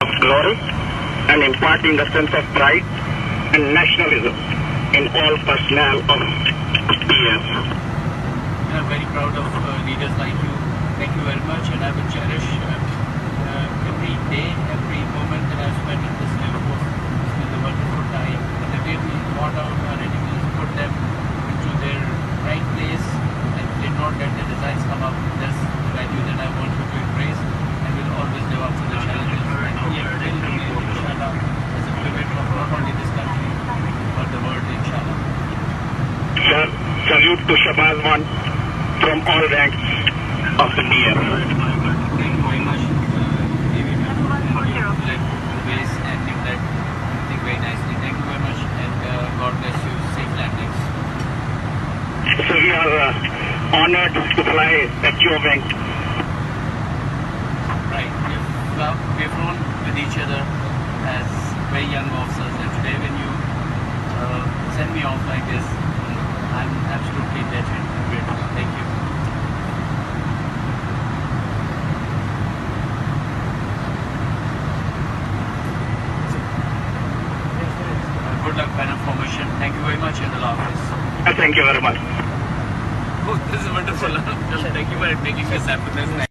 of glory and imparting a sense of pride and nationalism in all personnel of PF. We are very proud of leaders like you. Thank you very much, and I will cherish every day, every moment that I spent in this airport. It's been a wonderful time, and the way we brought out our enemies, put them into their right place, and did not let the designs come up. That's the value that I want you to embrace, and will always live up to the challenges. And we are still doing, inshallah, as a pivot of not only this country, but the world, inshallah. Sir, salute to Shabazz One from all ranks of the PF. Thank you very much, David. You led the base and you led everything very nicely. Thank you very much, and God bless you. Safe landings. So we are honored to fly at your wing. Right. We've flown with each other as very young officers, and today when you send me off like this, I'm absolutely indebted and grateful. Thank you. Good luck, Panam Formation. Thank you very much, and Allah Hafiz. Thank you very much. Oh, this is wonderful. Thank you for making us happen.